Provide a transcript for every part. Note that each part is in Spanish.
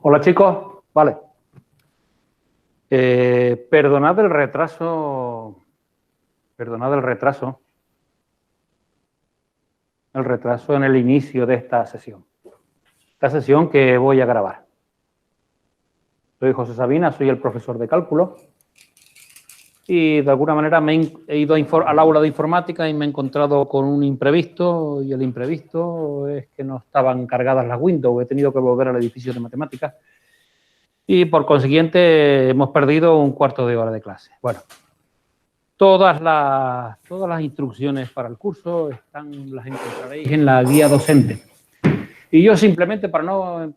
Hola chicos, vale. Perdonad el retraso. Perdonad el retraso. El retraso en el inicio de esta sesión. Esta sesión que voy a grabar. Soy José Sabina, soy el profesor de cálculo. Y de alguna manera he ido al aula de informática y me he encontrado con un imprevisto. Y el imprevisto es que no estaban cargadas las Windows. He tenido que volver al edificio de matemáticas. Y por consiguiente hemos perdido un cuarto de hora de clase. Bueno, todas las instrucciones para el curso las encontraréis en la guía docente. Y yo simplemente, para no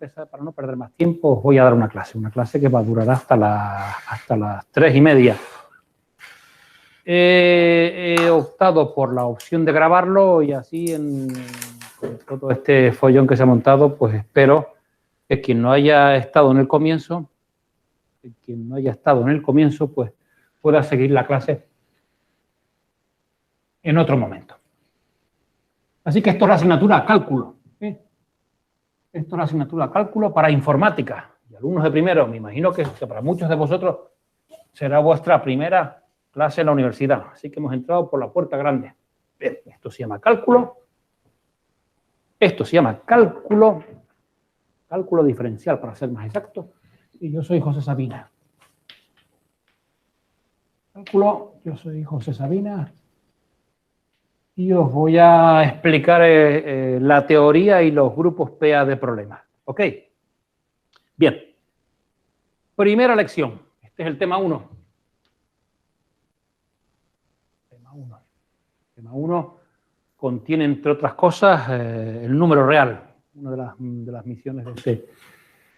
perder más tiempo, os voy a dar una clase que va a durar hasta las 3:30. He optado por la opción de grabarlo y así en todo este follón que se ha montado, pues espero que quien no haya estado en el comienzo, pues pueda seguir la clase en otro momento. Así que esto es la asignatura cálculo. Esto es la asignatura cálculo para informática. Y alumnos de primero, me imagino que para muchos de vosotros será vuestra primera clase en la universidad. Así que hemos entrado por la puerta grande. Bien, esto se llama cálculo. Esto se llama cálculo diferencial, para ser más exacto. Y yo soy José Sabina. Yo soy José Sabina. Y os voy a explicar la teoría y los grupos PA de problemas. ¿Ok? Bien. Primera lección. Este es el tema 1. Tema 1 contiene, entre otras cosas, el número real. Una de las misiones de este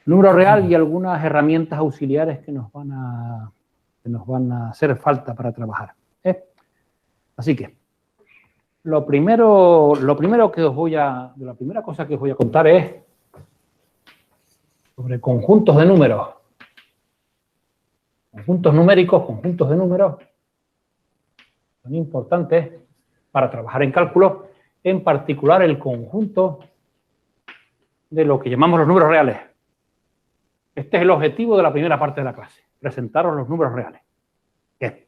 número real y algunas herramientas auxiliares que nos van a hacer falta para trabajar. Así que, la primera cosa que os voy a contar es sobre conjuntos de números. Conjuntos numéricos, conjuntos de números son importantes para trabajar en cálculo, en particular el conjunto de lo que llamamos los números reales. Este es el objetivo de la primera parte de la clase, presentaros los números reales. Bien.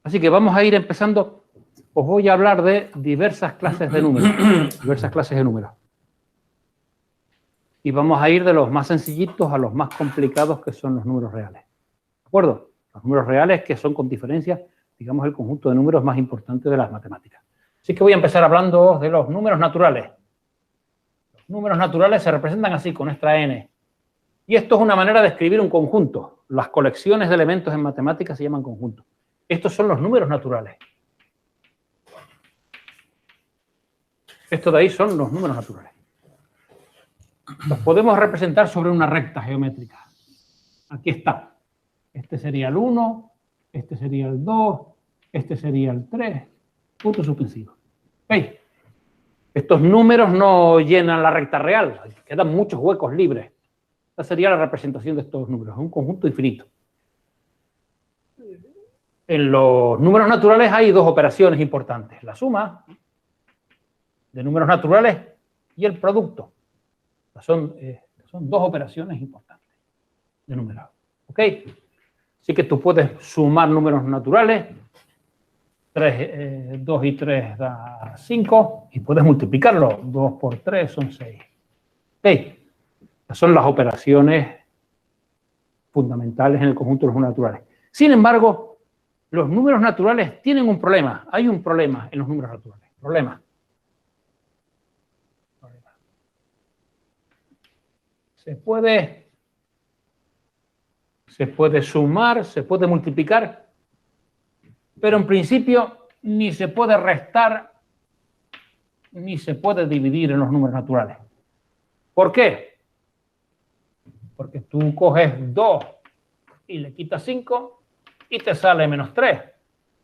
Así que vamos a ir empezando. Os voy a hablar de diversas clases de números. Y vamos a ir de los más sencillitos a los más complicados, que son los números reales. ¿De acuerdo? Los números reales, que son con diferencia, digamos, el conjunto de números más importante de las matemáticas. Así que voy a empezar hablando de los números naturales. Los números naturales se representan así, con nuestra n. Y esto es una manera de escribir un conjunto. Las colecciones de elementos en matemáticas se llaman conjuntos. Estos son los números naturales. Estos de ahí son los números naturales. Los podemos representar sobre una recta geométrica. Aquí está. Este sería el 1, este sería el 2, este sería el 3, punto suspensivo. ¿Veis? Estos números no llenan la recta real, quedan muchos huecos libres. Esta sería la representación de estos números, un conjunto infinito. En los números naturales hay dos operaciones importantes, la suma de números naturales y el producto. Son dos operaciones importantes de números. ¿Ok? Así que tú puedes sumar números naturales, 2 y 3 da 5, y puedes multiplicarlo, 2 por 3 son 6. ¿Ok? Estas son las operaciones fundamentales en el conjunto de los números naturales. Sin embargo, los números naturales tienen un problema. Hay un problema en los números naturales. Problema. Se puede sumar, se puede multiplicar, pero en principio ni se puede restar ni se puede dividir en los números naturales. ¿Por qué? Porque tú coges 2 y le quitas 5 y te sale menos 3.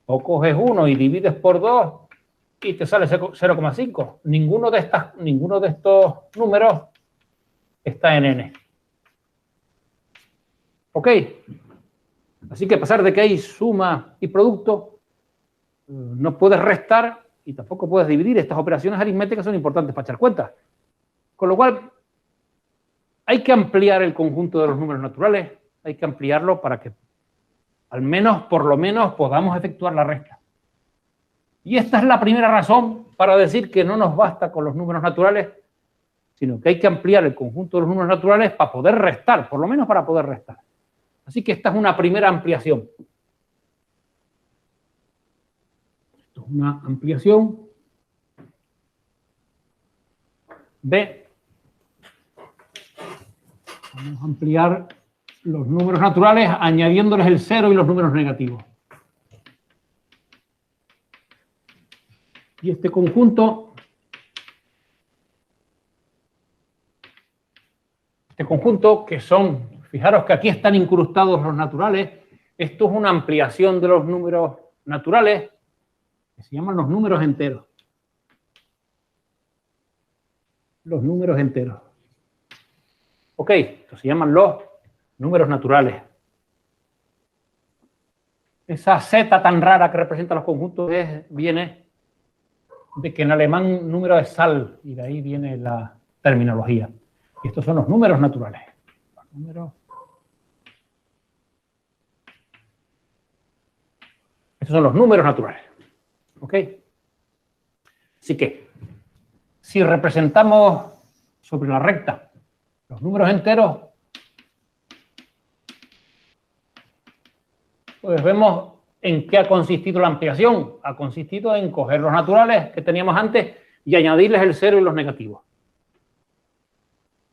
O coges 1 y divides por 2 y te sale 0,5. Ninguno de estos números está en n. ¿Ok? Así que a pesar de que hay suma y producto, no puedes restar y tampoco puedes dividir. Estas operaciones aritméticas son importantes para echar cuentas. Con lo cual, hay que ampliar el conjunto de los números naturales, hay que ampliarlo para que al menos, por lo menos, podamos efectuar la resta. Y esta es la primera razón para decir que no nos basta con los números naturales, sino que hay que ampliar el conjunto de los números naturales para poder restar, por lo menos para poder restar. Así que esta es una primera ampliación. Esto es una ampliación B. Vamos a ampliar los números naturales añadiéndoles el 0 y los números negativos. Y este conjunto, que son, fijaros que aquí están incrustados los naturales, esto es una ampliación de los números naturales, que se llaman los números enteros. Los números enteros. Ok, estos se llaman los números naturales. Esa Z tan rara que representa los conjuntos viene de que en alemán número es Zahl, y de ahí viene la terminología. Y estos son los números naturales. Estos son los números naturales. ¿Ok? Así que, si representamos sobre la recta los números enteros, pues vemos en qué ha consistido la ampliación. Ha consistido en coger los naturales que teníamos antes y añadirles el 0 y los negativos.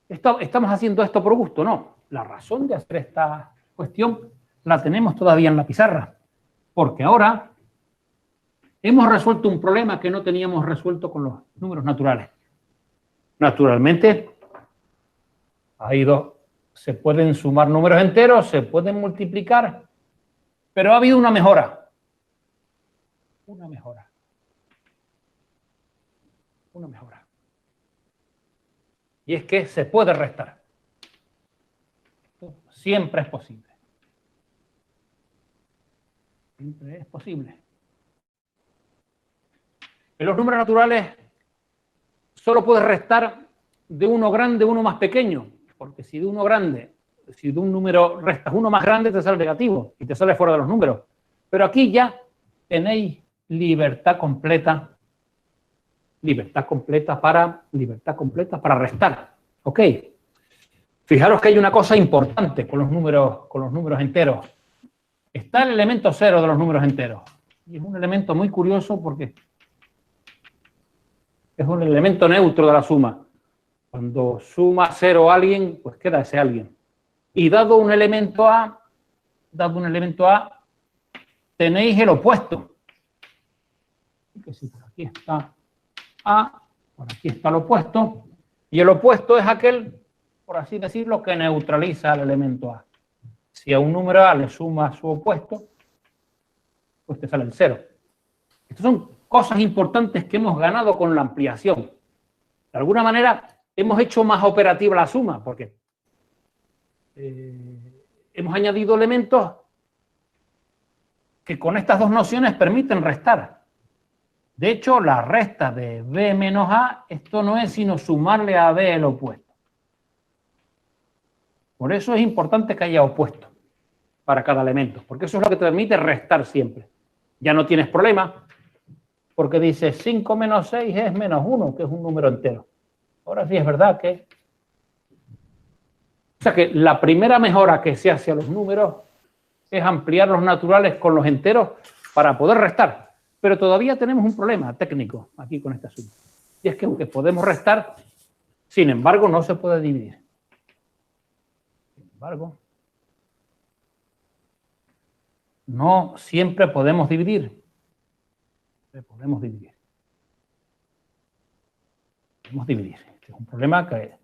¿Estamos haciendo esto por gusto? No. La razón de hacer esta cuestión la tenemos todavía en la pizarra, porque ahora hemos resuelto un problema que no teníamos resuelto con los números naturales. Naturalmente, se pueden sumar números enteros, se pueden multiplicar, pero ha habido una mejora. Una mejora. Y es que se puede restar. Siempre es posible. Siempre es posible. En los números naturales solo puedes restar de uno grande a uno más pequeño, porque si de un número restas uno más grande te sale negativo y te sale fuera de los números. Pero aquí ya tenéis libertad completa para restar. ¿Ok? Fijaros que hay una cosa importante con los números enteros. Está el elemento 0 de los números enteros. Y es un elemento muy curioso porque es un elemento neutro de la suma. Cuando suma 0 a alguien, pues queda ese alguien. Y dado un elemento A, tenéis el opuesto. Que si por aquí está A, por aquí está el opuesto, y el opuesto es aquel, por así decirlo, que neutraliza al elemento A. Si a un número A le suma su opuesto, pues te sale el 0. Estas son cosas importantes que hemos ganado con la ampliación. De alguna manera hemos hecho más operativa la suma, porque hemos añadido elementos que con estas dos nociones permiten restar. De hecho, la resta de B menos A, esto no es sino sumarle a B el opuesto. Por eso es importante que haya opuesto para cada elemento, porque eso es lo que te permite restar siempre. Ya no tienes problema, porque dices 5 menos 6 es menos 1, que es un número entero. Ahora sí es verdad que... O sea que la primera mejora que se hace a los números es ampliar los naturales con los enteros para poder restar. Pero todavía tenemos un problema técnico aquí con esta suma. Y es que aunque podemos restar, sin embargo, no se puede dividir. Sin embargo, no siempre podemos dividir. Podemos dividir. Este es un problema que...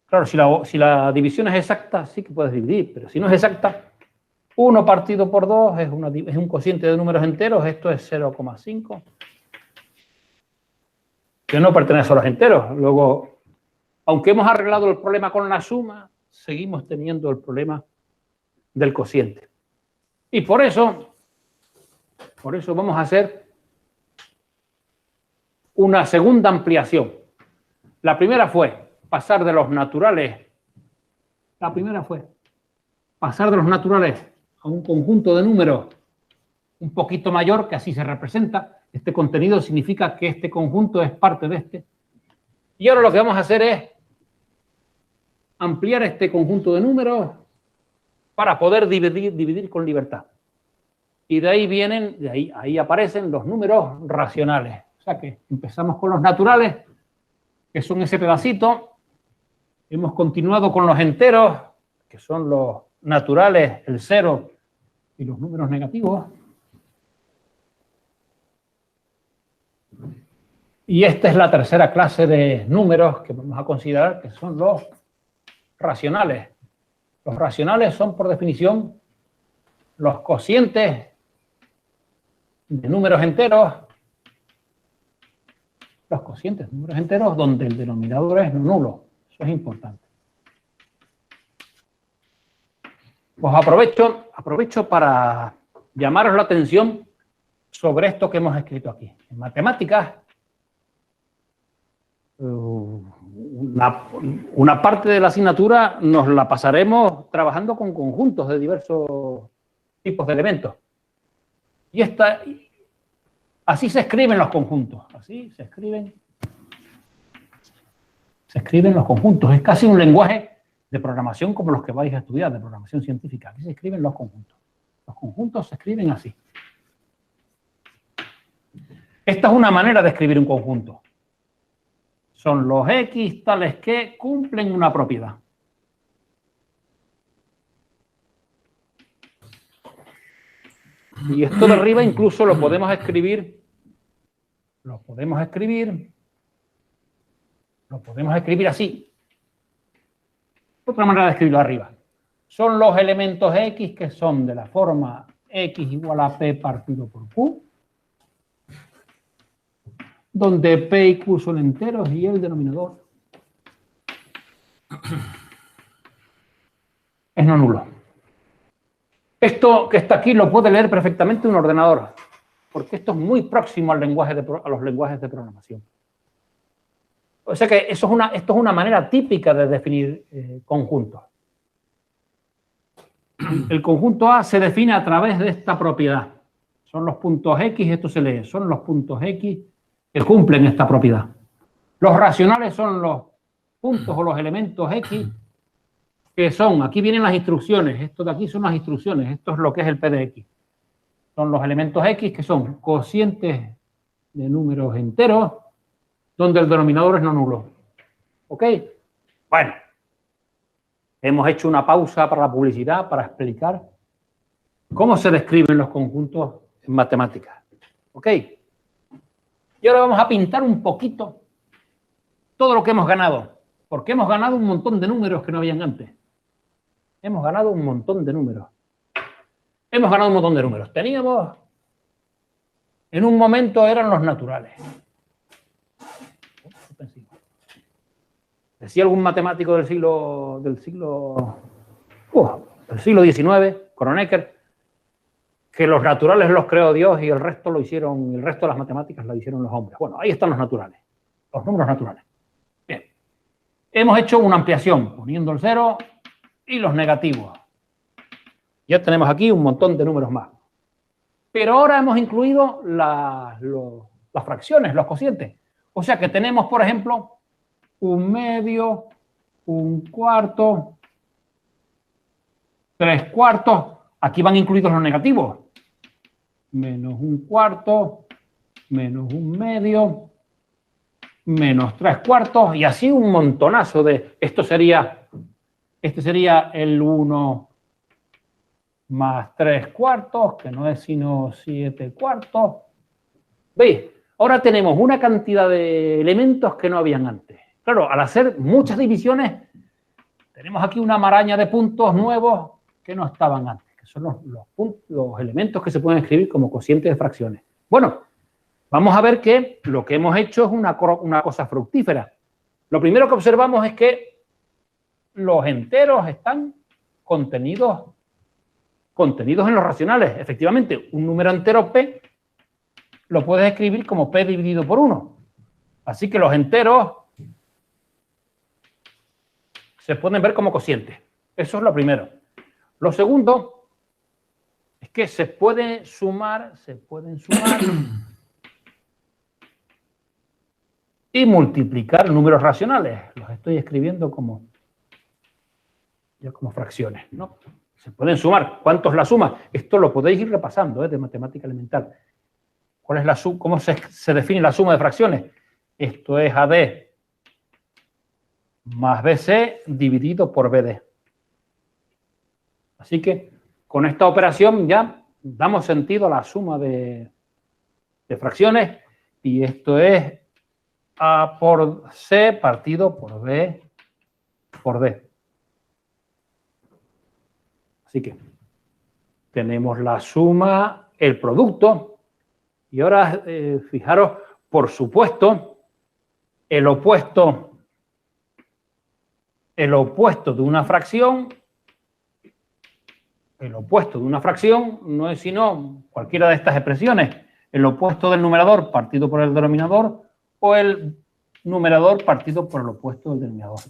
Claro, si la división es exacta, sí que puedes dividir, pero si no es exacta, 1 partido por 2 es un cociente de números enteros, esto es 0,5, que no pertenece a los enteros. Luego, aunque hemos arreglado el problema con la suma, seguimos teniendo el problema del cociente. Y por eso vamos a hacer una segunda ampliación. La primera fue pasar de los naturales. La primera fue pasar de los naturales a un conjunto de números un poquito mayor, que así se representa. Este contenido significa que este conjunto es parte de este. Y ahora lo que vamos a hacer es ampliar este conjunto de números para poder dividir con libertad. Y de ahí vienen, ahí aparecen los números racionales. O sea que empezamos con los naturales, que son ese pedacito. Hemos continuado con los enteros, que son los naturales, el 0 y los números negativos. Y esta es la tercera clase de números que vamos a considerar, que son los racionales. Los racionales son, por definición, los cocientes de números enteros, donde el denominador es nulo. Eso es importante. Pues aprovecho para llamaros la atención sobre esto que hemos escrito aquí. En matemáticas, una parte de la asignatura nos la pasaremos trabajando con conjuntos de diversos tipos de elementos. Y así se escriben los conjuntos. Así se escriben los conjuntos. Es casi un lenguaje de programación como los que vais a estudiar, de programación científica. Aquí se escriben los conjuntos. Los conjuntos se escriben así. Esta es una manera de escribir un conjunto. Son los X tales que cumplen una propiedad. Y esto de arriba incluso lo podemos escribir así. Otra manera de escribirlo arriba. Son los elementos X que son de la forma X igual a P partido por Q, donde P y Q son enteros y el denominador es no nulo. Esto que está aquí lo puede leer perfectamente un ordenador, porque esto es muy próximo al a los lenguajes de programación. O sea que esto es una manera típica de definir conjuntos. El conjunto A se define a través de esta propiedad. Son los puntos X, esto se lee, son los puntos X que cumplen esta propiedad. Los racionales son los puntos o los elementos X que son, aquí vienen las instrucciones, esto de aquí son las instrucciones, esto es lo que es el P de X. Son los elementos X que son cocientes de números enteros, donde el denominador es no nulo. ¿Ok? Bueno, hemos hecho una pausa para la publicidad para explicar cómo se describen los conjuntos en matemáticas. ¿Ok? Y ahora vamos a pintar un poquito todo lo que hemos ganado, porque hemos ganado un montón de números que no habían antes. Hemos ganado un montón de números. Teníamos, en un momento eran los naturales. Decía algún matemático del siglo XIX, Kronecker, que los naturales los creó Dios y el resto de las matemáticas lo hicieron los hombres. Bueno, ahí están los naturales, los números naturales. Bien. Hemos hecho una ampliación, poniendo el 0 y los negativos. Ya tenemos aquí un montón de números más. Pero ahora hemos incluido las fracciones, los cocientes. O sea que tenemos, por ejemplo, un medio, un cuarto, 3/4. Aquí van incluidos los negativos. Menos un cuarto, menos un medio, menos 3/4. Y así un montonazo de... Este sería el 1 más 3/4, que no es sino 7/4. ¿Veis? Ahora tenemos una cantidad de elementos que no habían antes. Claro, al hacer muchas divisiones, tenemos aquí una maraña de puntos nuevos que no estaban antes, que son los elementos que se pueden escribir como cocientes de fracciones. Bueno, vamos a ver que lo que hemos hecho es una cosa fructífera. Lo primero que observamos es que los enteros están contenidos en los racionales. Efectivamente, un número entero P lo puedes escribir como P dividido por 1. Así que los enteros se pueden ver como cocientes. Eso es lo primero. Lo segundo es que se pueden sumar y multiplicar números racionales. Los estoy escribiendo como fracciones, ¿no? Se pueden sumar. ¿Cuánto es la suma? Esto lo podéis ir repasando, de matemática elemental. ¿Cuál es la suma? ¿Cómo se define la suma de fracciones? Esto es AD más BC dividido por BD. Así que con esta operación ya damos sentido a la suma de fracciones y esto es A por C partido por B por D. Así que tenemos la suma, el producto y ahora fijaros, por supuesto, el opuesto de una fracción no es sino cualquiera de estas expresiones, el opuesto del numerador partido por el denominador o el numerador partido por el opuesto del denominador.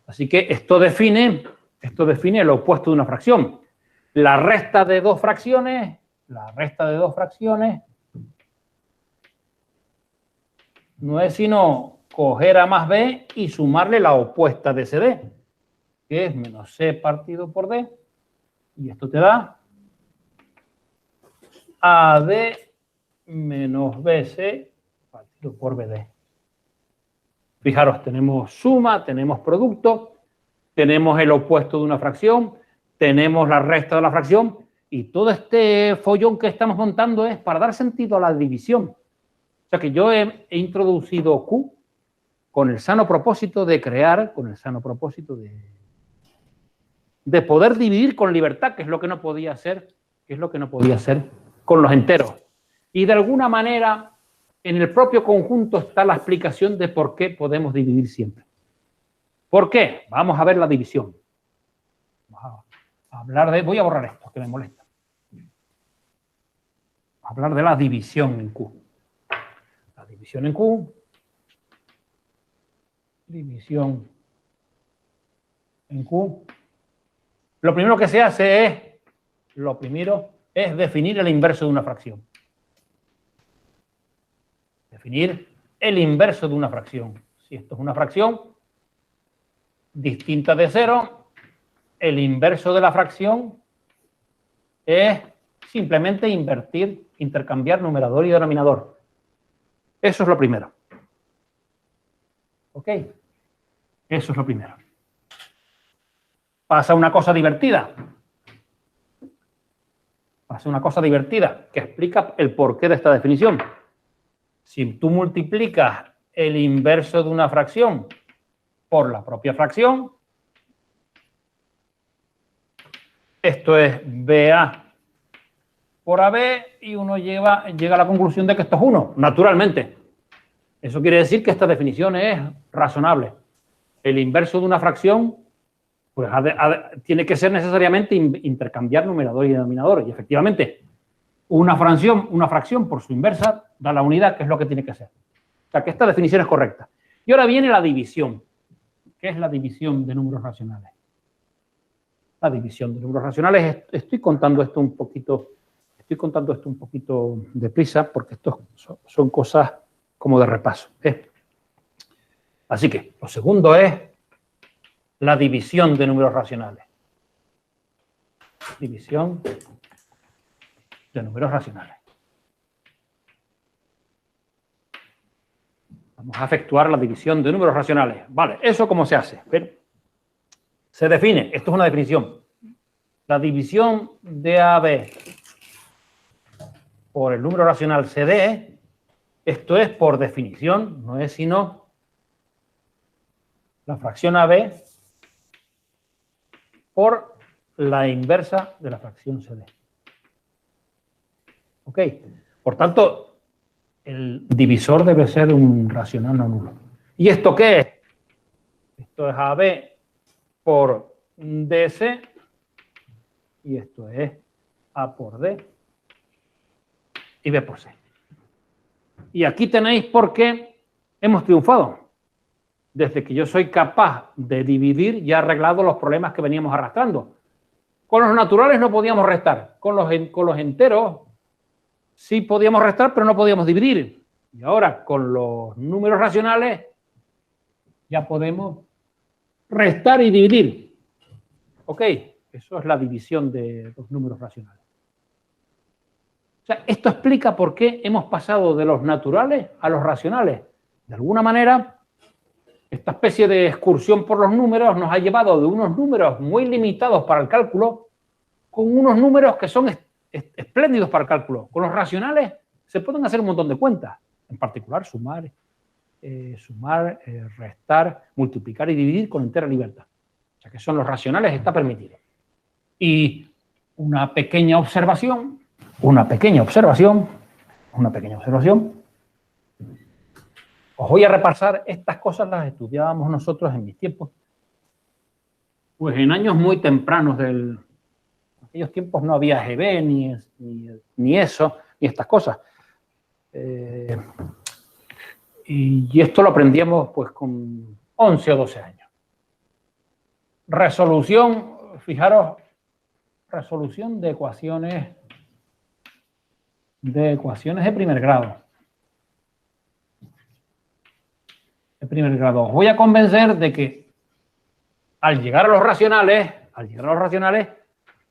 Así que esto define el opuesto de una fracción. La resta de dos fracciones no es sino coger A más B y sumarle la opuesta de CD, que es menos C partido por D, y esto te da AD menos BC partido por BD. Fijaros, tenemos suma, tenemos producto, tenemos el opuesto de una fracción, tenemos la resta de la fracción, y todo este follón que estamos montando es para dar sentido a la división. O sea que yo he introducido Q con el sano propósito de crear, de poder dividir con libertad, que es lo que no podía hacer, con los enteros. Y de alguna manera, en el propio conjunto está la explicación de por qué podemos dividir siempre. ¿Por qué? Vamos a ver la división. Voy a borrar esto, que me molesta. Vamos a hablar de la división en Q. La división en Q. División en Q. Lo primero que se hace es definir el inverso de una fracción. Definir el inverso de una fracción. Si esto es una fracción distinta de 0, el inverso de la fracción es simplemente intercambiar numerador y denominador. Eso es lo primero. ¿Ok? Eso es lo primero. Pasa una cosa divertida. Que explica el porqué de esta definición. Si tú multiplicas el inverso de una fracción por la propia fracción, esto es BA por AB y uno llega a la conclusión de que esto es 1, naturalmente. Eso quiere decir que esta definición es razonable. El inverso de una fracción pues tiene que ser necesariamente intercambiar numerador y denominador. Y efectivamente, una fracción por su inversa da la unidad, que es lo que tiene que ser. O sea, que esta definición es correcta. Y ahora viene la división. ¿Qué es la división de números racionales? La división de números racionales, estoy contando esto un poquito deprisa, porque esto son cosas como de repaso. Así que, lo segundo es la división de números racionales. División de números racionales. Vamos a efectuar la división de números racionales. Vale, ¿eso cómo se hace? Se define, esto es una definición. La división de AB por el número racional CD, esto es por definición, no es sino la fracción AB por la inversa de la fracción CD. ¿Ok? Por tanto, el divisor debe ser un racional no nulo. ¿Y esto qué es? Esto es AB por DC y esto es A por D y B por C. Y aquí tenéis por qué hemos triunfado. desde que yo soy capaz de dividir, ya he arreglado los problemas que veníamos arrastrando. Con los naturales no podíamos restar. Con los enteros sí podíamos restar, pero no podíamos dividir. Y ahora con los números racionales ya podemos restar y dividir. ¿Ok? Eso es la división de los números racionales. O sea, esto explica por qué hemos pasado de los naturales a los racionales. De alguna manera, esta especie de excursión por los números nos ha llevado de unos números muy limitados para el cálculo con unos números que son espléndidos para el cálculo. Con los racionales se pueden hacer un montón de cuentas, en particular sumar, restar, multiplicar y dividir con entera libertad. O sea que son los racionales, está permitido. Y una pequeña observación. Os voy a repasar estas cosas, las estudiábamos nosotros en mis tiempos. Pues en años muy tempranos en aquellos tiempos no había GB, ni eso, ni estas cosas. Y esto lo aprendíamos pues con 11 o 12 años. Resolución, fijaros, resolución de ecuaciones de primer grado. Os voy a convencer de que al llegar a los racionales,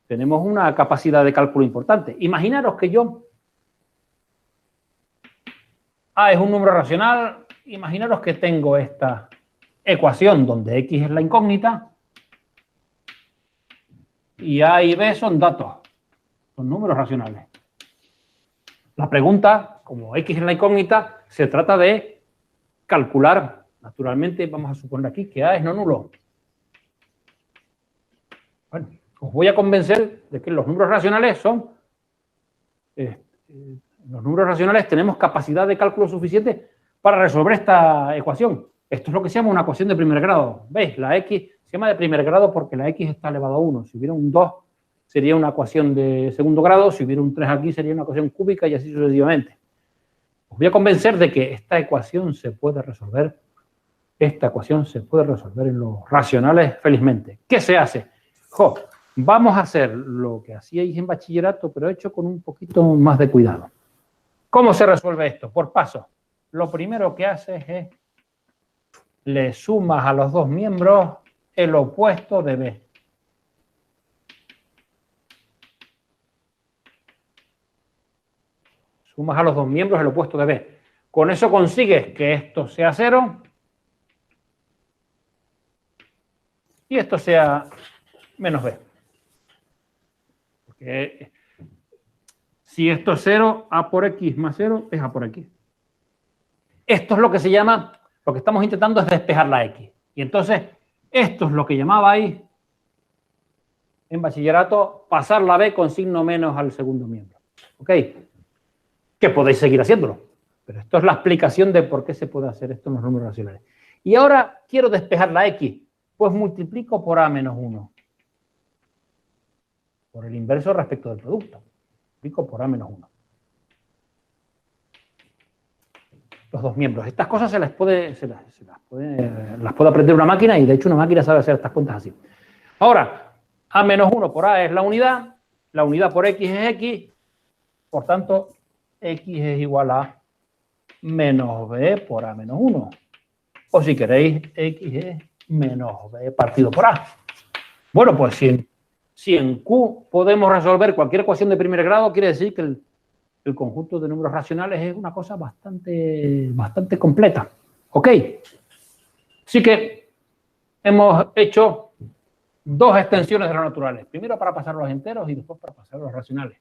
tenemos una capacidad de cálculo importante. Imaginaros que A es un número racional, imaginaros que tengo esta ecuación donde X es la incógnita y A y B son datos, son números racionales. La pregunta, como X es la incógnita, se trata de calcular, naturalmente, vamos a suponer aquí que A es no nulo. Bueno, os voy a convencer de que los números racionales los números racionales tenemos capacidad de cálculo suficiente para resolver esta ecuación. Esto es lo que se llama una ecuación de primer grado. ¿Veis? La X se llama de primer grado porque la X está elevado a 1. Si hubiera un 2, sería una ecuación de segundo grado. Si hubiera un 3 aquí, sería una ecuación cúbica y así sucesivamente. Os voy a convencer de que esta ecuación se puede resolver. Esta ecuación se puede resolver en los racionales felizmente. ¿Qué se hace? Vamos a hacer lo que hacíais en bachillerato, pero hecho con un poquito más de cuidado. ¿Cómo se resuelve esto? Por pasos. Lo primero que haces es le sumas a los dos miembros el opuesto de B. Sumas a los dos miembros el opuesto de B. Con eso consigues que esto sea 0 y esto sea menos B. Porque si esto es 0, A por X más 0 es A por X. Esto es lo que se llama, lo que estamos intentando es despejar la X. Y entonces, esto es lo que llamabais en bachillerato pasar la B con signo menos al segundo miembro. ¿Ok? Que podéis seguir haciéndolo. Pero esto es la explicación de por qué se puede hacer esto en los números racionales. Y ahora quiero despejar la X. Pues multiplico por A menos 1. Por el inverso respecto del producto. Multiplico por A menos 1. Los dos miembros. Estas cosas las puede aprender una máquina y de hecho una máquina sabe hacer estas cuentas así. Ahora, A menos 1 por A es la unidad por X es X, por tanto, X es igual a menos B por A menos 1. O si queréis, X es menos B partido por A. Bueno, pues si en Q podemos resolver cualquier ecuación de primer grado, quiere decir que el conjunto de números racionales es una cosa bastante completa. ¿Ok? Así que hemos hecho dos extensiones de los naturales. Primero para pasar a los enteros y después para pasar a los racionales.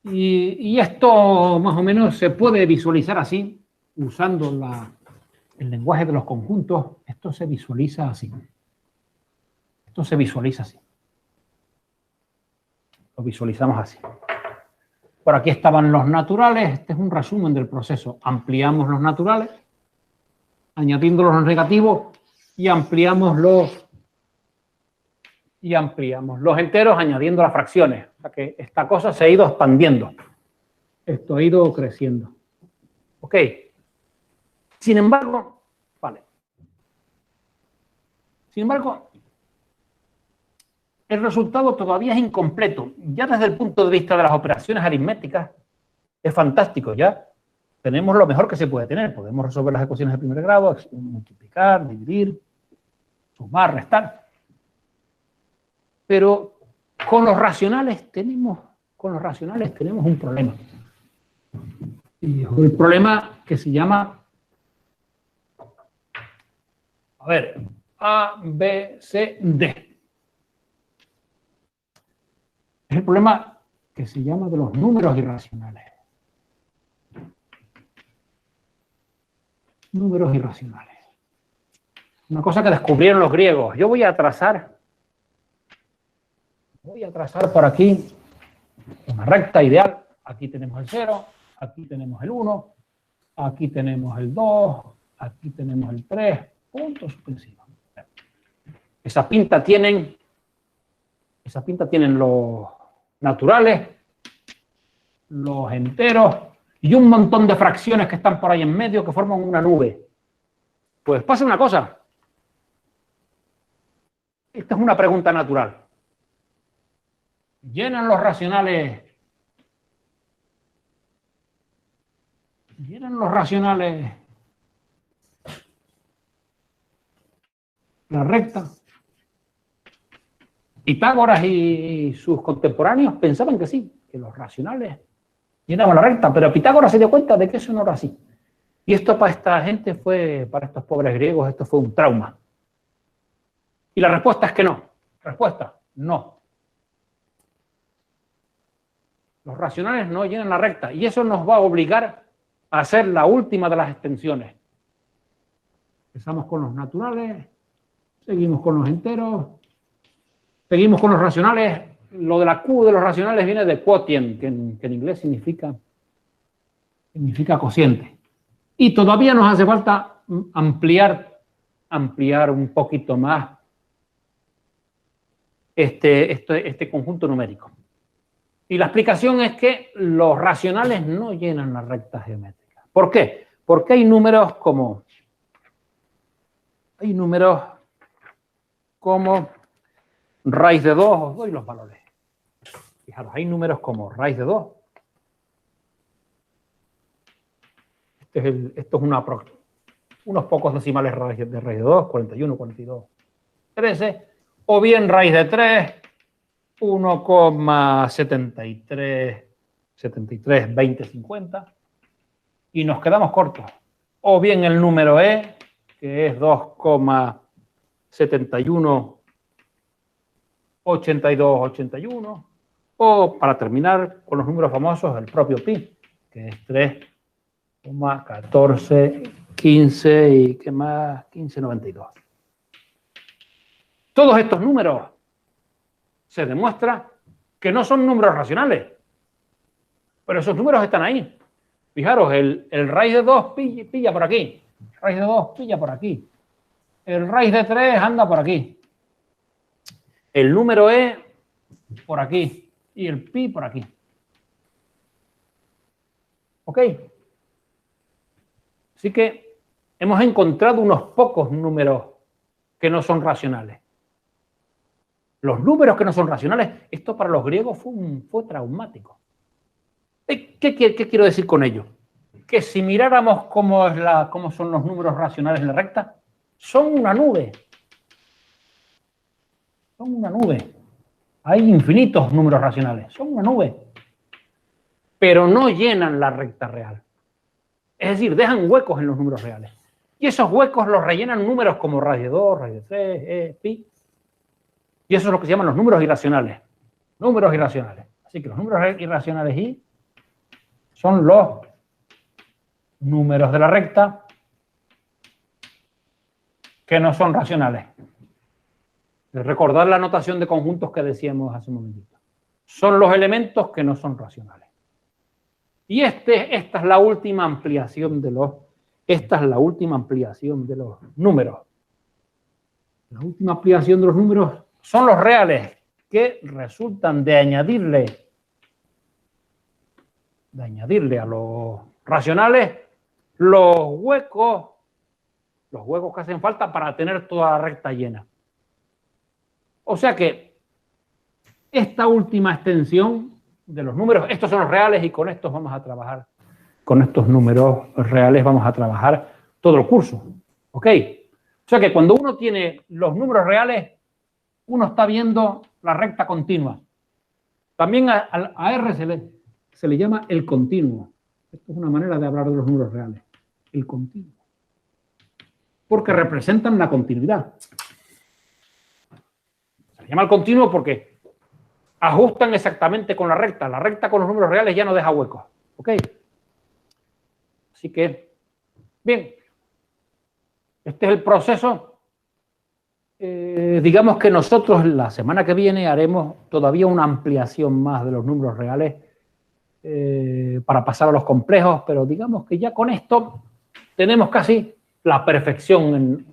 Y esto más o menos se puede visualizar así, usando el lenguaje de los conjuntos. Esto se visualiza así. Lo visualizamos así. Por aquí estaban los naturales. Este es un resumen del proceso. Ampliamos los naturales, añadiéndolos los negativos, y ampliamos los enteros, añadiendo las fracciones. O sea que esta cosa se ha ido expandiendo. Esto ha ido creciendo. ¿Ok? Sin embargo, Sin embargo, el resultado todavía es incompleto. Ya desde el punto de vista de las operaciones aritméticas, es fantástico. Ya tenemos lo mejor que se puede tener. Podemos resolver las ecuaciones de primer grado, multiplicar, dividir, sumar, restar. Pero con los racionales tenemos un problema. Y el problema que se llama, a ver, A, B, C, D. Es el problema que se llama de los números irracionales. Números irracionales. Una cosa que descubrieron los griegos. Yo voy a trazar por aquí una recta ideal. Aquí tenemos el 0, aquí tenemos el 1, aquí tenemos el 2, aquí tenemos el 3, puntos suspensivos. Esa pinta tienen los naturales, los enteros y un montón de fracciones que están por ahí en medio que forman una nube. Pues pasa una cosa. Esta es una pregunta natural. ¿Llenan los racionales la recta? Pitágoras y sus contemporáneos pensaban que sí, que los racionales llenaban la recta, pero Pitágoras se dio cuenta de que eso no era así. Y esto para esta gente para estos pobres griegos, esto fue un trauma. Y la respuesta es que no. Respuesta, no. Los racionales no llenan la recta y eso nos va a obligar a hacer la última de las extensiones. Empezamos con los naturales, seguimos con los enteros, seguimos con los racionales. Lo de la Q de los racionales viene de quotient, que en inglés significa cociente. Y todavía nos hace falta ampliar un poquito más este conjunto numérico. Y la explicación es que los racionales no llenan la recta geométrica. ¿Por qué? Porque hay números como raíz de 2, os doy los valores. Fijaros, hay números como raíz de 2. Esto es unos pocos decimales de raíz de 2, 41, 42, 13. O bien raíz de 3, 1,73, 20, 50. Y nos quedamos cortos. O bien el número E, que es 2,71, 82, 81. O, para terminar con los números famosos, el propio pi, que es 3,14, 15 y ¿qué más? 15,92. Todos estos números se demuestra que no son números racionales. Pero esos números están ahí. Fijaros, el raíz de 2 pilla por aquí. El raíz de 2 pilla por aquí. El raíz de 3 anda por aquí. El número E por aquí. Y el pi por aquí. ¿Ok? Así que hemos encontrado unos pocos números que no son racionales. Los números que no son racionales, esto para los griegos fue traumático. ¿Qué quiero decir con ello? Que si miráramos cómo son los números racionales en la recta, son una nube. Son una nube. Hay infinitos números racionales. Son una nube. Pero no llenan la recta real. Es decir, dejan huecos en los números reales. Y esos huecos los rellenan números como raíz de 2, raíz de 3, pi. Y eso es lo que se llaman los números irracionales. Números irracionales. Así que los números irracionales I son los números de la recta que no son racionales. Recordar la notación de conjuntos que decíamos hace un momentito. Son los elementos que no son racionales. Y esta es la última ampliación de los números. La última ampliación de los números son los reales, que resultan de añadirle a los racionales los huecos que hacen falta para tener toda la recta llena. O sea que esta última extensión de los números, estos son los reales y con estos vamos a trabajar. Con estos números reales vamos a trabajar todo el curso. ¿Ok? O sea que cuando uno tiene los números reales, uno está viendo la recta continua. También a R se le llama el continuo. Esto es una manera de hablar de los números reales. El continuo. Porque representan la continuidad. Se le llama el continuo porque ajustan exactamente con la recta. La recta con los números reales ya no deja huecos. ¿Ok? Así que, bien. Este es el proceso. Digamos que nosotros la semana que viene haremos todavía una ampliación más de los números reales para pasar a los complejos, pero digamos que ya con esto tenemos casi la perfección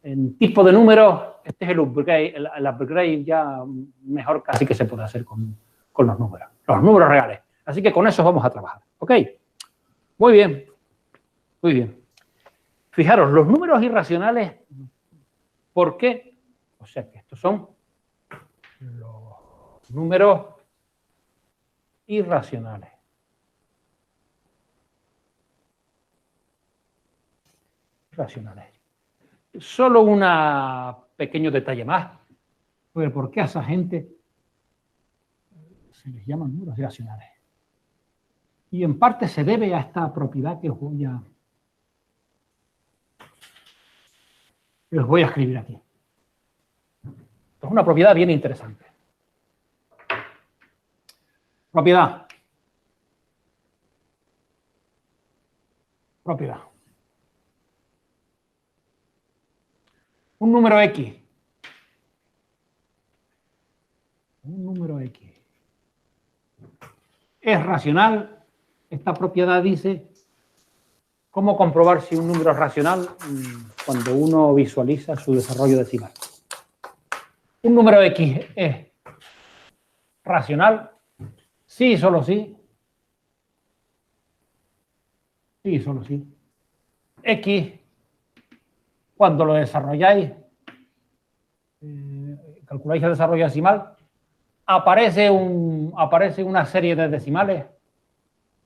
en tipo de números. Este es el upgrade ya mejor casi que se puede hacer con los números reales. Así que con eso vamos a trabajar. ¿Ok? Muy bien. Muy bien. Fijaros, los números irracionales, ¿por qué? O sea que estos son los números irracionales. Solo un pequeño detalle más. ¿Por qué a esa gente se les llaman números irracionales? Y en parte se debe a esta propiedad que os voy a escribir aquí. Es una propiedad bien interesante. Propiedad. Un número X. Es racional. Esta propiedad dice cómo comprobar si un número es racional cuando uno visualiza su desarrollo decimal. Un número X es racional. Sí, solo sí. Sí, solo sí. X, cuando lo desarrolláis, calculáis el desarrollo decimal, aparece una serie de decimales,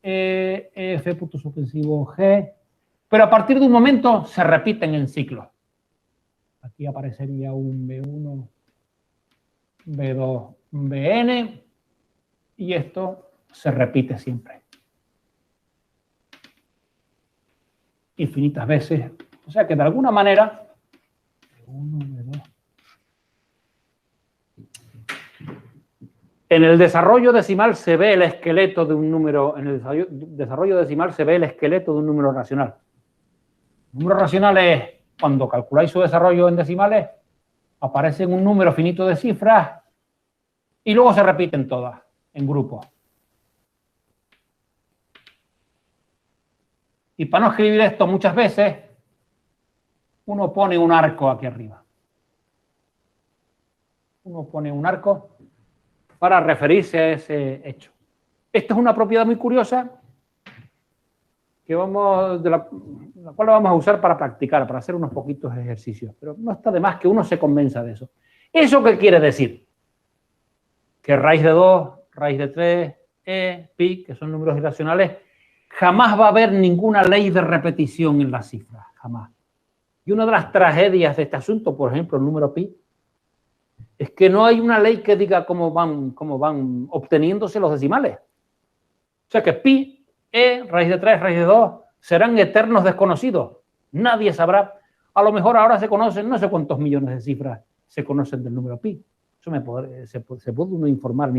F punto suspensivo G, pero a partir de un momento se repiten en ciclos. Aquí aparecería un B1, B2, Bn, y esto se repite siempre. Infinitas veces. O sea que de alguna manera, en el desarrollo decimal se ve el esqueleto de un número, en el desarrollo decimal se ve el esqueleto de un número racional. Un número racional es, cuando calculáis su desarrollo en decimales, aparecen un número finito de cifras y luego se repiten todas en grupos. Y para no escribir esto muchas veces, uno pone un arco aquí arriba. Uno pone un arco para referirse a ese hecho. Esto es una propiedad muy curiosa que la cual la vamos a usar para practicar, para hacer unos poquitos ejercicios. Pero no está de más que uno se convenza de eso. ¿Eso qué quiere decir? Que raíz de 2, raíz de 3, pi, que son números irracionales, jamás va a haber ninguna ley de repetición en las cifras, jamás. Y una de las tragedias de este asunto, por ejemplo, el número pi, es que no hay una ley que diga cómo van obteniéndose los decimales. O sea que pi, raíz de 3, raíz de 2, serán eternos desconocidos. Nadie sabrá. A lo mejor ahora se conocen, no sé cuántos millones de cifras se conocen del número pi. Eso se puede uno informar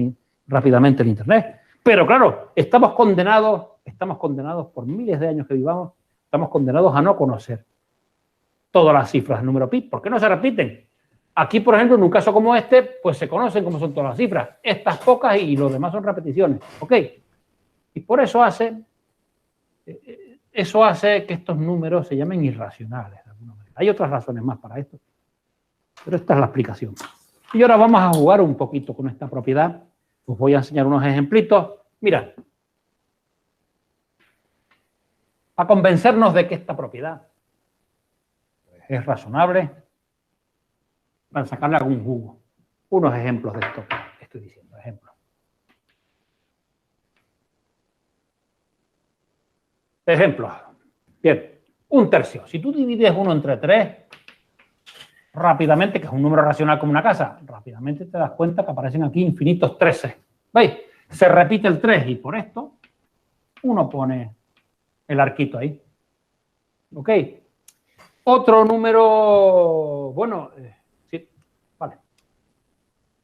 rápidamente en Internet. Pero claro, estamos condenados por miles de años que vivamos, estamos condenados a no conocer todas las cifras del número pi. ¿Por qué no se repiten? Aquí, por ejemplo, en un caso como este, pues se conocen cómo son todas las cifras. Estas pocas y los demás son repeticiones. ¿Ok? Y por eso hace que estos números se llamen irracionales. De alguna manera. Hay otras razones más para esto, pero esta es la explicación. Y ahora vamos a jugar un poquito con esta propiedad. Os voy a enseñar unos ejemplitos. Mira, para convencernos de que esta propiedad es razonable, para sacarle algún jugo. unos ejemplos de esto que estoy diciendo. Ejemplos. Ejemplos. Bien, un tercio. Si tú divides 1 entre 3, rápidamente, que es un número racional como una casa, rápidamente te das cuenta que aparecen aquí infinitos 13. ¿Veis? Se repite el 3 y por esto uno pone el arquito ahí. ¿Ok? Otro número, bueno, sí, vale.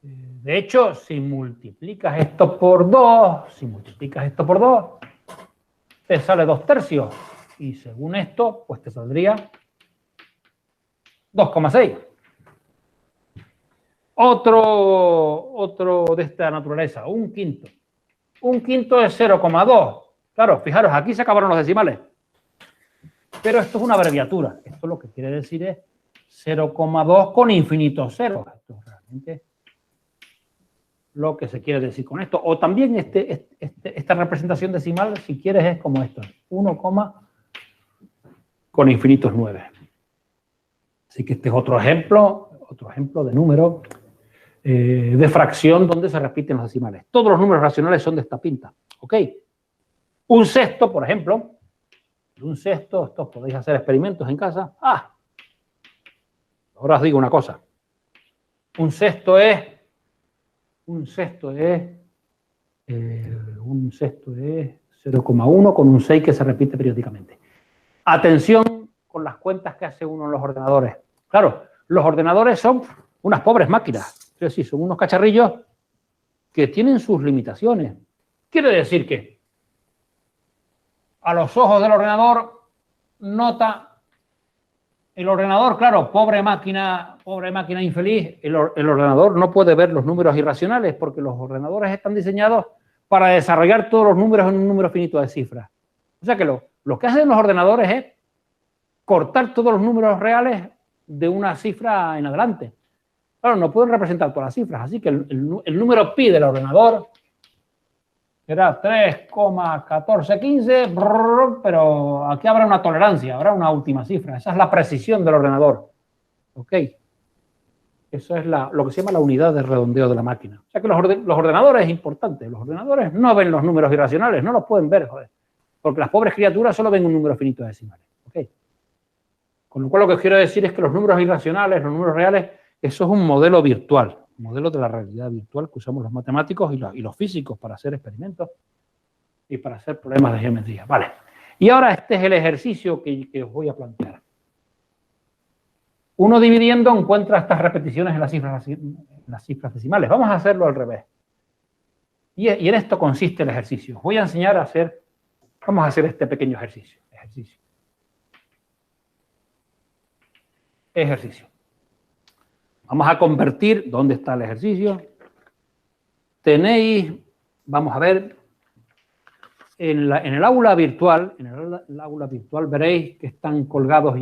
De hecho, si multiplicas esto por 2, te sale 2 tercios. Y según esto, pues te saldría 2,6. Otro de esta naturaleza, un quinto. Un quinto es 0,2. Claro, fijaros, aquí se acabaron los decimales. Pero esto es una abreviatura. Esto lo que quiere decir es 0,2 con infinitos ceros. Esto es realmente lo que se quiere decir con esto. O también esta representación decimal, si quieres, es como esto. 1, con infinitos 9. Así que este es otro ejemplo de número de fracción donde se repiten los decimales. Todos los números racionales son de esta pinta. ¿Ok? Un sexto, por ejemplo, esto podéis hacer experimentos en casa. Ahora os digo una cosa. Un sexto es 0,1 con un 6 que se repite periódicamente. Atención con las cuentas que hace uno en los ordenadores. Claro, los ordenadores son unas pobres máquinas. Es decir, son unos cacharrillos que tienen sus limitaciones. Quiere decir que a los ojos del ordenador nota el ordenador, claro, pobre máquina infeliz, el ordenador no puede ver los números irracionales porque los ordenadores están diseñados para desarrollar todos los números en un número finito de cifras. O sea que lo que hacen los ordenadores es cortar todos los números reales de una cifra en adelante. Claro, no pueden representar todas las cifras, así que el número pi del ordenador será 3,1415, pero aquí habrá una tolerancia, habrá una última cifra. Esa es la precisión del ordenador. ¿Ok? Eso es lo que se llama la unidad de redondeo de la máquina. O sea que los ordenadores es importante. Los ordenadores no ven los números irracionales, no los pueden ver, joder. Porque las pobres criaturas solo ven un número finito de decimales. ¿Ok? Con lo cual lo que quiero decir es que los números irracionales, los números reales, eso es un modelo virtual. Modelo de la realidad virtual que usamos los matemáticos y los físicos para hacer experimentos y para hacer problemas de geometría. Vale. Y ahora este es el ejercicio que os voy a plantear. Uno dividiendo encuentra estas repeticiones en las cifras decimales. Vamos a hacerlo al revés. Y en esto consiste el ejercicio. Os voy a enseñar a hacer, vamos a hacer este pequeño ejercicio. Ejercicio. Vamos a convertir, ¿dónde está el ejercicio? Tenéis, vamos a ver, en el aula virtual, veréis que están colgados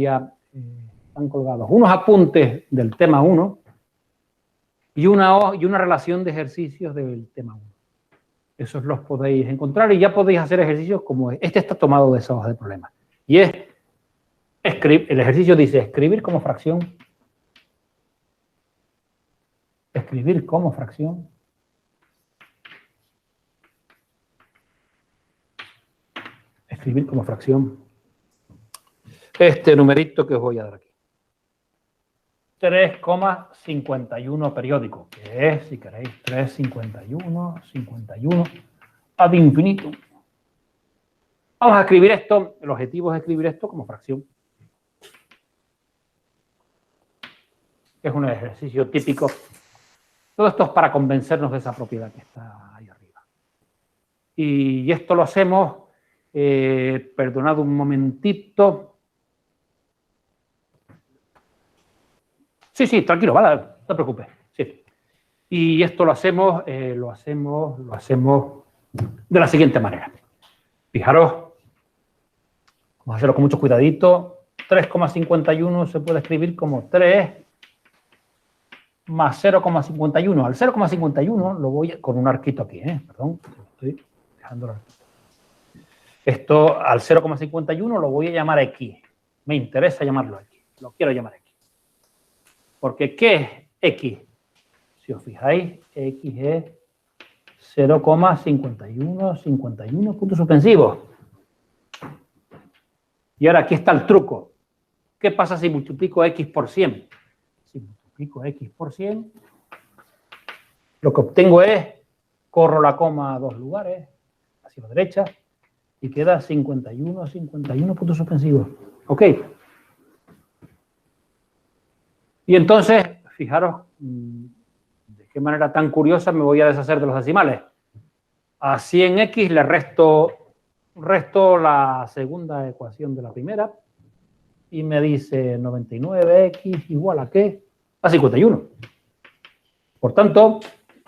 unos apuntes del tema 1 y una relación de ejercicios del tema 1. Esos los podéis encontrar y ya podéis hacer ejercicios como este está tomado de esa hoja de problemas. Y el ejercicio dice escribir como fracción. Escribir como fracción. Escribir como fracción. Este numerito que os voy a dar aquí. 3,51 periódico, que es, si queréis, 3,51 ad infinito. Vamos a escribir esto, el objetivo es escribir esto como fracción. Es un ejercicio típico. Todo esto es para convencernos de esa propiedad que está ahí arriba. Y esto lo hacemos, perdonad un momentito. Sí, tranquilo, vale, no te preocupes. Sí. Y esto lo hacemos de la siguiente manera. Fijaros, vamos a hacerlo con mucho cuidadito. 3,51 se puede escribir como 3 más 0,51. Al 0,51 lo voy con un arquito aquí, perdón, estoy dejando el arquito. Esto al 0,51 lo voy a llamar X. Me interesa llamarlo X. Lo quiero llamar X. Porque ¿qué es X? Si os fijáis, X es 0,51 puntos suspensivos. Y ahora aquí está el truco. ¿Qué pasa si multiplico X por 100? Si multiplico X por 100, lo que obtengo es, corro la coma a 2 lugares, hacia la derecha, y queda 51 puntos suspensivos. ¿Ok? Y entonces, fijaros de qué manera tan curiosa me voy a deshacer de los decimales. A 100x le resto la segunda ecuación de la primera y me dice 99x igual a ¿qué? A 51. Por tanto,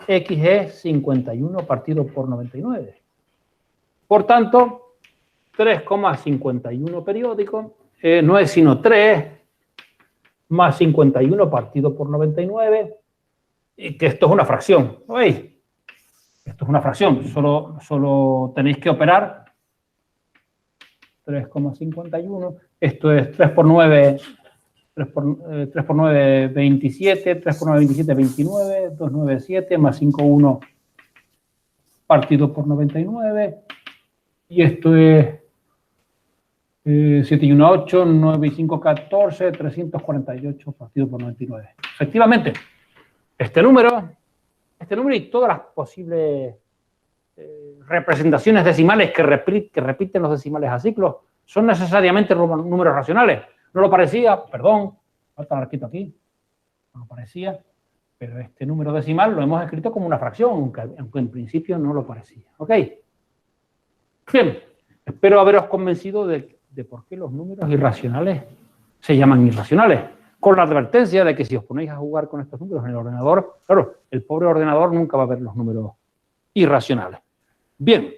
x es 51 partido por 99. Por tanto, 3,51 periódico no es sino 3 más 51 partido por 99, y que esto es una fracción. ¿Veis? Esto es una fracción, solo tenéis que operar 3,51. Esto es 3 por 9, 3 por 9, 27, 3 por 9, 27, 29, 2, 9, 7, más 5, 1 partido por 99. Y esto es 7 y 1, 8, 9 y 5, 14, 348 partido por 99. Efectivamente, este número y todas las posibles representaciones decimales que repiten los decimales a ciclos son necesariamente números racionales. No lo parecía, perdón, falta el arquito aquí, no lo parecía, pero este número decimal lo hemos escrito como una fracción, aunque en principio no lo parecía. ¿Ok? Bien, espero haberos convencido de por qué los números irracionales se llaman irracionales, con la advertencia de que si os ponéis a jugar con estos números en el ordenador, claro, el pobre ordenador nunca va a ver los números irracionales. Bien,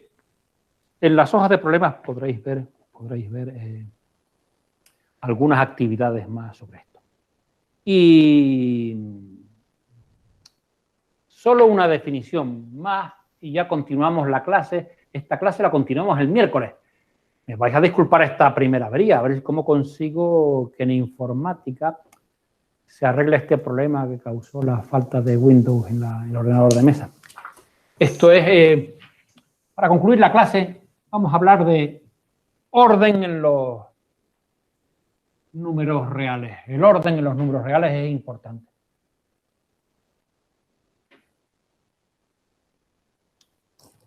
en las hojas de problemas podréis ver algunas actividades más sobre esto. Y solo una definición más y ya continuamos la clase. Esta clase la continuamos el miércoles. Me vais a disculpar esta primera avería, a ver cómo consigo que en informática se arregle este problema que causó la falta de Windows en el ordenador de mesa. Esto es, para concluir la clase, vamos a hablar de orden en los números reales. El orden en los números reales es importante.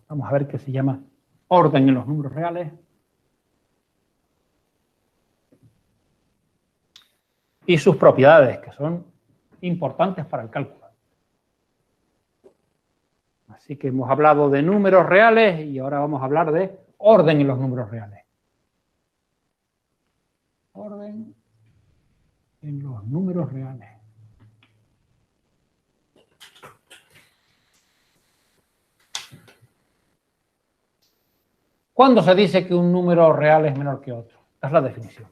Vamos a ver qué se llama orden en los números reales. Y sus propiedades, que son importantes para el cálculo. Así que hemos hablado de números reales y ahora vamos a hablar de orden en los números reales. Orden en los números reales. ¿Cuándo se dice que un número real es menor que otro? Esta es la definición.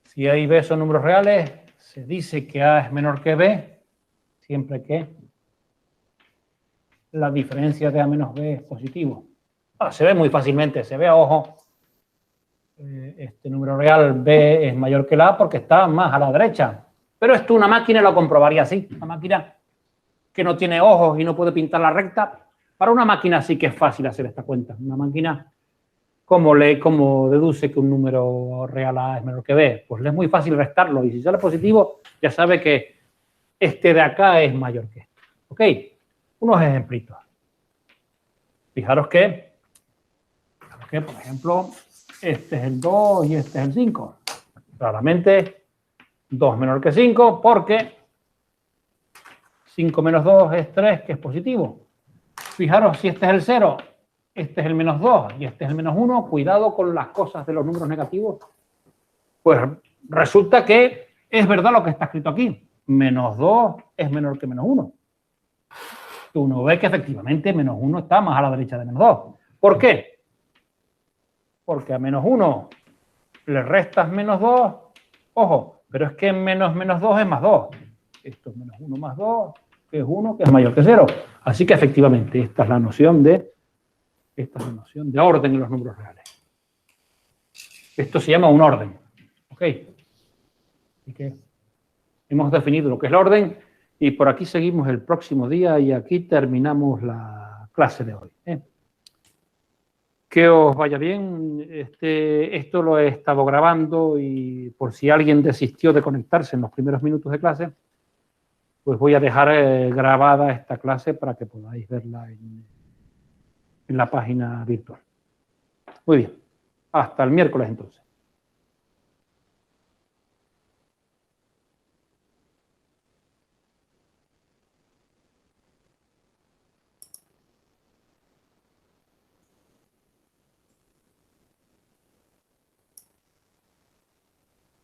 Si A y B son números reales, se dice que A es menor que B, siempre que la diferencia de A menos B es positivo. Se ve muy fácilmente, se ve a ojo. Este número real B es mayor que la A porque está más a la derecha. Pero esto una máquina lo comprobaría así. Una máquina que no tiene ojos y no puede pintar la recta. Para una máquina sí que es fácil hacer esta cuenta. Una máquina, ¿cómo deduce que un número real A es menor que B? Pues le es muy fácil restarlo. Y si sale positivo, ya sabe que este de acá es mayor que este. ¿Ok? Unos ejemplitos. Fijaros que, por ejemplo, este es el 2 y este es el 5. Claramente, 2 menor que 5 porque 5 menos 2 es 3, que es positivo. Fijaros, si este es el 0, este es el menos 2 y este es el menos 1, cuidado con las cosas de los números negativos. Pues resulta que es verdad lo que está escrito aquí. Menos 2 es menor que menos 1. Uno ve que efectivamente menos 1 está más a la derecha de menos 2. ¿Por qué? Porque a menos 1 le restas menos 2. Ojo, pero es que menos 2 es más 2. Esto es menos 1 más 2, que es 1, que es mayor que 0. Así que efectivamente esta es la noción de orden en los números reales. Esto se llama un orden. ¿Ok? Así que hemos definido lo que es el orden y por aquí seguimos el próximo día y aquí terminamos la clase de hoy. Que os vaya bien. Esto lo he estado grabando y por si alguien desistió de conectarse en los primeros minutos de clase, pues voy a dejar grabada esta clase para que podáis verla en la página virtual. Muy bien. Hasta el miércoles entonces.